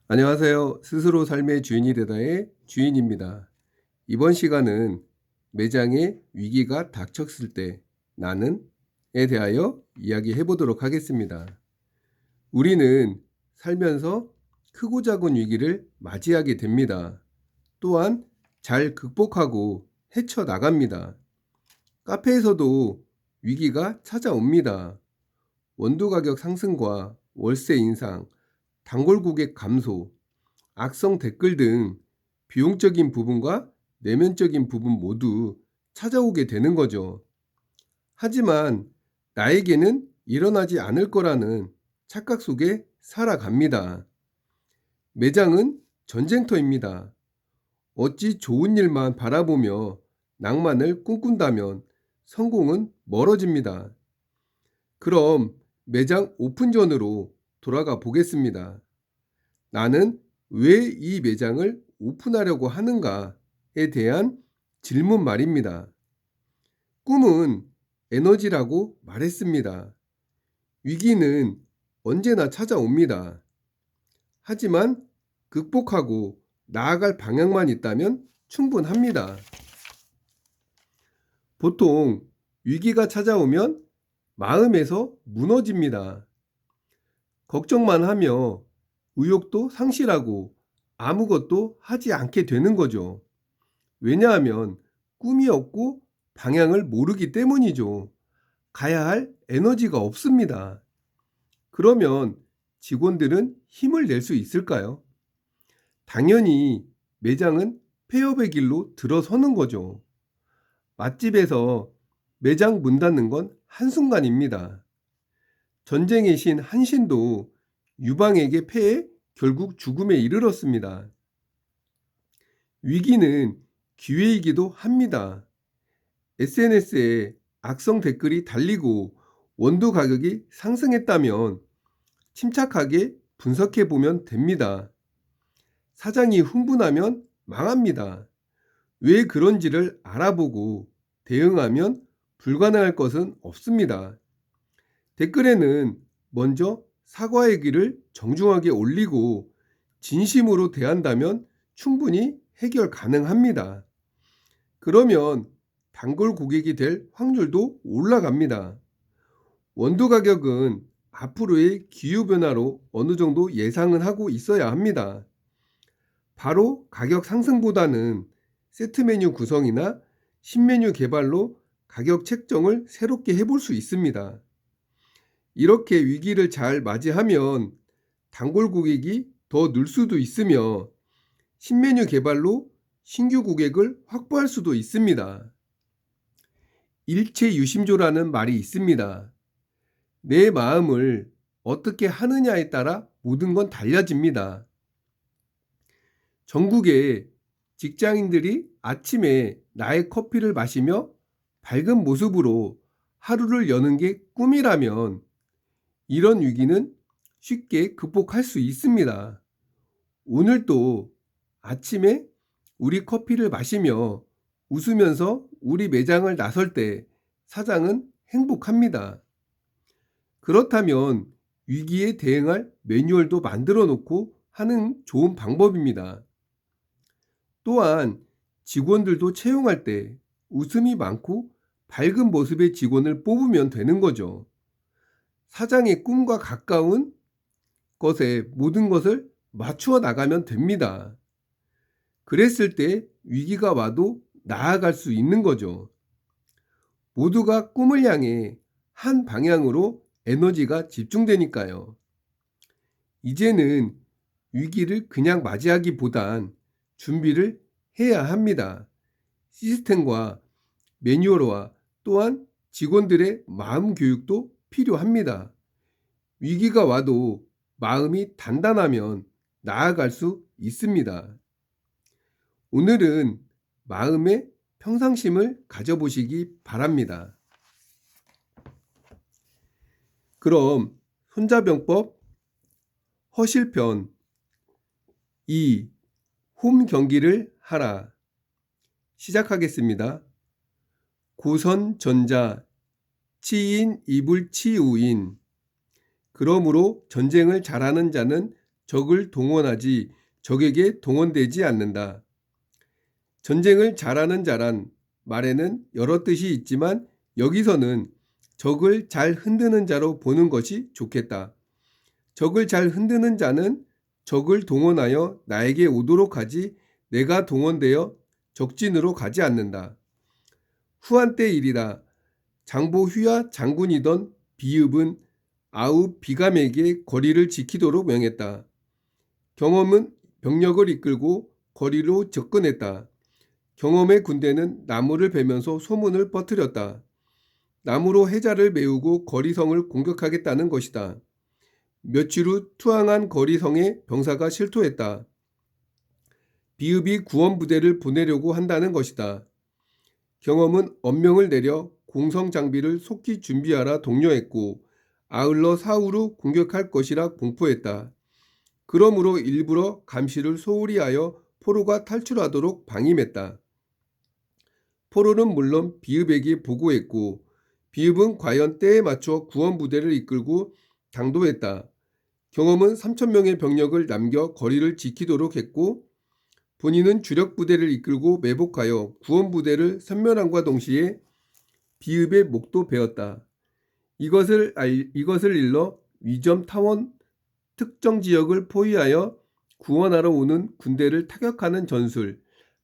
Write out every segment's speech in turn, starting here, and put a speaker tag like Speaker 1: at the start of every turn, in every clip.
Speaker 1: 안녕하세요. 스스로 삶의 주인이 되다의 주인입니다. 이번 시간은 매장에 위기가 닥쳤을 때 나는에 대하여 이야기해 보도록 하겠습니다. 우리는 살면서 크고 작은 위기를 맞이하게 됩니다. 또한 잘 극복하고 헤쳐나갑니다. 카페에서도 위기가 찾아옵니다. 원두 가격 상승과 월세 인상, 단골 고객 감소, 악성 댓글 등 비용적인 부분과 내면적인 부분 모두 찾아오게 되는 거죠. 하지만 나에게는 일어나지 않을 거라는 착각 속에 살아갑니다. 매장은 전쟁터입니다. 어찌 좋은 일만 바라보며 낭만을 꿈꾼다면 성공은 멀어집니다. 그럼 매장 오픈전으로 돌아가 보겠습니다. 나는 왜 이 매장을 오픈하려고 하는가에 대한 질문 말입니다. 꿈은 에너지라고 말했습니다. 위기는 언제나 찾아옵니다. 하지만 극복하고 나아갈 방향만 있다면 충분합니다. 보통 위기가 찾아오면 마음에서 무너집니다. 걱정만 하며 의욕도 상실하고 아무것도 하지 않게 되는 거죠. 왜냐하면 꿈이 없고 방향을 모르기 때문이죠. 가야 할 에너지가 없습니다. 그러면 직원들은 힘을 낼 수 있을까요? 당연히 매장은 폐업의 길로 들어서는 거죠. 맛집에서 매장 문 닫는 건 한순간입니다. 전쟁의 신 한신도 유방에게 패해 결국 죽음에 이르렀습니다. 위기는 기회이기도 합니다. SNS에 악성 댓글이 달리고 원두 가격이 상승했다면 침착하게 분석해 보면 됩니다. 사장이 흥분하면 망합니다. 왜 그런지를 알아보고 대응하면 불가능할 것은 없습니다. 댓글에는 먼저 사과의 글을 정중하게 올리고 진심으로 대한다면 충분히 해결 가능합니다. 그러면 단골 고객이 될 확률도 올라갑니다. 원두 가격은 앞으로의 기후변화로 어느 정도 예상은 하고 있어야 합니다. 바로 가격 상승보다는 세트 메뉴 구성이나 신메뉴 개발로 가격 책정을 새롭게 해볼 수 있습니다. 이렇게 위기를 잘 맞이하면 단골 고객이 더 늘 수도 있으며 신메뉴 개발로 신규 고객을 확보할 수도 있습니다. 일체유심조라는 말이 있습니다. 내 마음을 어떻게 하느냐에 따라 모든 건 달라집니다. 전국의 직장인들이 아침에 나의 커피를 마시며 밝은 모습으로 하루를 여는 게 꿈이라면 이런 위기는 쉽게 극복할 수 있습니다. 오늘도 아침에 우리 커피를 마시며 웃으면서 우리 매장을 나설 때 사장은 행복합니다. 그렇다면 위기에 대응할 매뉴얼도 만들어 놓고 하는 좋은 방법입니다. 또한 직원들도 채용할 때 웃음이 많고 밝은 모습의 직원을 뽑으면 되는 거죠. 사장의 꿈과 가까운 것에 모든 것을 맞추어 나가면 됩니다. 그랬을 때 위기가 와도 나아갈 수 있는 거죠. 모두가 꿈을 향해 한 방향으로 에너지가 집중되니까요. 이제는 위기를 그냥 맞이하기보단 준비를 해야 합니다. 시스템과 매뉴얼화 또한 직원들의 마음 교육도 필요합니다. 위기가 와도 마음이 단단하면 나아갈 수 있습니다. 오늘은 마음의 평상심을 가져보시기 바랍니다. 그럼 손자병법 허실편 2. 홈 경기를 하라. 시작하겠습니다. 고선전자 치인 이불치우인. 그러므로 전쟁을 잘하는 자는 적을 동원하지 적에게 동원되지 않는다. 전쟁을 잘하는 자란 말에는 여러 뜻이 있지만 여기서는 적을 잘 흔드는 자로 보는 것이 좋겠다. 적을 잘 흔드는 자는 적을 동원하여 나에게 오도록 하지 내가 동원되어 적진으로 가지 않는다. 후한 때 일이다. 장보 휘하 장군이던 비읍은 아우 비감에게 거리를 지키도록 명했다. 경험은 병력을 이끌고 거리로 접근했다. 경험의 군대는 나무를 베면서 소문을 퍼뜨렸다. 나무로 해자를 메우고 거리성을 공격하겠다는 것이다. 며칠 후 투항한 거리성에 병사가 실토했다. 비읍이 구원부대를 보내려고 한다는 것이다. 경험은 엄명을 내려 공성 장비를 속히 준비하라 독려했고 아울러 사후로 공격할 것이라 공포했다. 그러므로 일부러 감시를 소홀히 하여 포로가 탈출하도록 방임했다. 포로는 물론 비읍에게 보고했고 비읍은 과연 때에 맞춰 구원부대를 이끌고 당도했다. 경험은 3,000명의 병력을 남겨 거리를 지키도록 했고 본인은 주력 부대를 이끌고 매복하여 구원부대를 선멸함과 동시에 비읍의 목도 베었다. 이것을 일러 위점 타원 특정 지역을 포위하여 구원하러 오는 군대를 타격하는 전술,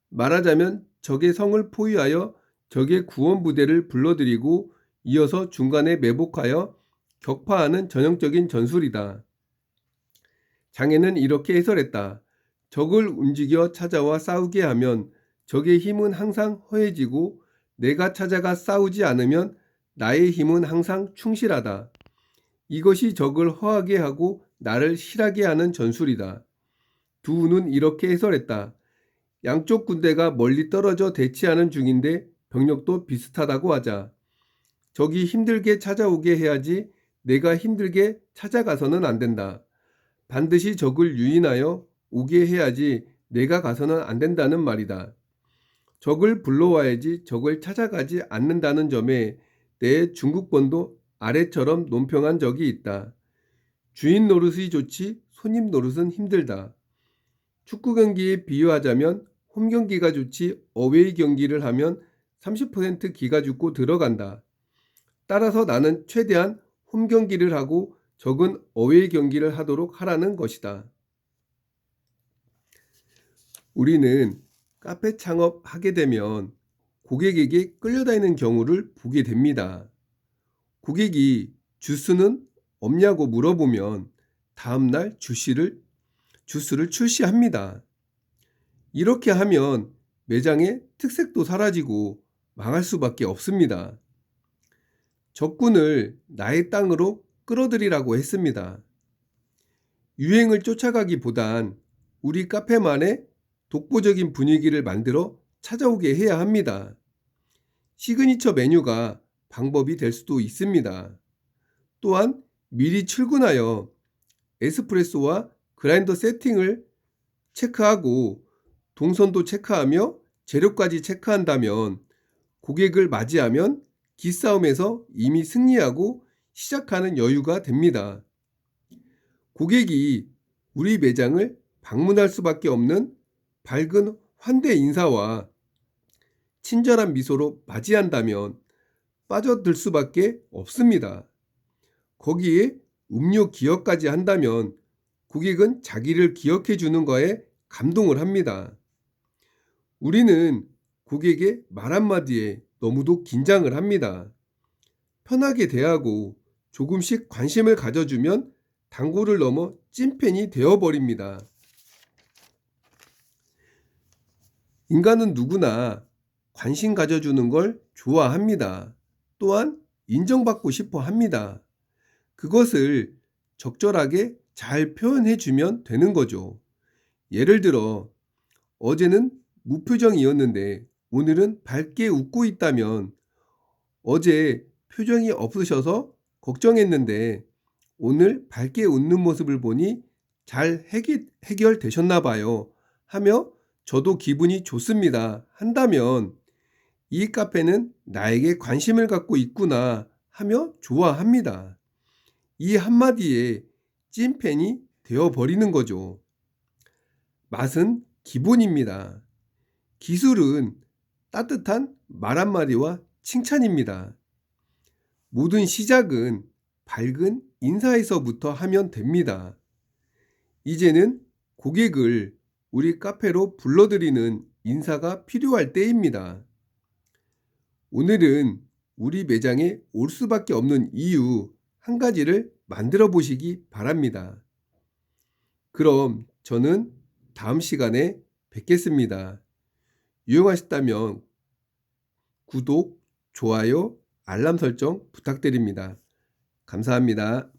Speaker 1: 말하자면 적의 성을 포위하여 적의 구원부대를 불러들이고 이어서 중간에 매복하여 격파하는 전형적인 전술이다. 장애는 이렇게 해설했다. 적을 움직여 찾아와 싸우게 하면 적의 힘은 항상 허해지고 내가 찾아가 싸우지 않으면 나의 힘은 항상 충실하다. 이것이 적을 허하게 하고 나를 실하게 하는 전술이다. 두우는 이렇게 해설했다. 양쪽 군대가 멀리 떨어져 대치하는 중인데 병력도 비슷하다고 하자. 적이 힘들게 찾아오게 해야지 내가 힘들게 찾아가서는 안 된다. 반드시 적을 유인하여 오게 해야지 내가 가서는 안 된다는 말이다. 적을 불러와야지 적을 찾아가지 않는다는 점에 내 중국본도 아래처럼 논평한 적이 있다. 주인 노릇이 좋지 손님 노릇은 힘들다. 축구 경기에 비유하자면 홈 경기가 좋지 어웨이 경기를 하면 30% 기가 죽고 들어간다. 따라서 나는 최대한 홈 경기를 하고 적은 어웨이 경기를 하도록 하라는 것이다. 우리는 카페 창업하게 되면 고객에게 끌려다니는 경우를 보게 됩니다. 고객이 주스는 없냐고 물어보면 다음날 주스를 출시합니다. 이렇게 하면 매장의 특색도 사라지고 망할 수밖에 없습니다. 적군을 나의 땅으로 끌어들이라고 했습니다. 유행을 쫓아가기보단 우리 카페만의 독보적인 분위기를 만들어 찾아오게 해야 합니다. 시그니처 메뉴가 방법이 될 수도 있습니다. 또한 미리 출근하여 에스프레소와 그라인더 세팅을 체크하고 동선도 체크하며 재료까지 체크한다면 고객을 맞이하면 기싸움에서 이미 승리하고 시작하는 여유가 됩니다. 고객이 우리 매장을 방문할 수밖에 없는 밝은 환대 인사와 친절한 미소로 맞이한다면 빠져들 수밖에 없습니다. 거기에 음료 기억까지 한다면 고객은 자기를 기억해 주는 거에 감동을 합니다. 우리는 고객의 말 한마디에 너무도 긴장을 합니다. 편하게 대하고 조금씩 관심을 가져주면 단골을 넘어 찐팬이 되어버립니다. 인간은 누구나 관심 가져주는 걸 좋아합니다. 또한 인정받고 싶어 합니다. 그것을 적절하게 잘 표현해 주면 되는 거죠. 예를 들어 어제는 무표정이었는데 오늘은 밝게 웃고 있다면 어제 표정이 없으셔서 걱정했는데 오늘 밝게 웃는 모습을 보니 잘 해결되셨나 봐요 하며 저도 기분이 좋습니다 한다면 이 카페는 나에게 관심을 갖고 있구나 하며 좋아합니다. 이 한마디에 찐팬이 되어 버리는 거죠. 맛은 기본입니다. 기술은 따뜻한 말 한마디와 칭찬입니다. 모든 시작은 밝은 인사에서부터 하면 됩니다. 이제는 고객을 우리 카페로 불러들이는 인사가 필요할 때입니다. 오늘은 우리 매장에 올 수밖에 없는 이유 한 가지를 만들어 보시기 바랍니다. 그럼 저는 다음 시간에 뵙겠습니다. 유용하셨다면 구독, 좋아요, 알람 설정 부탁드립니다. 감사합니다.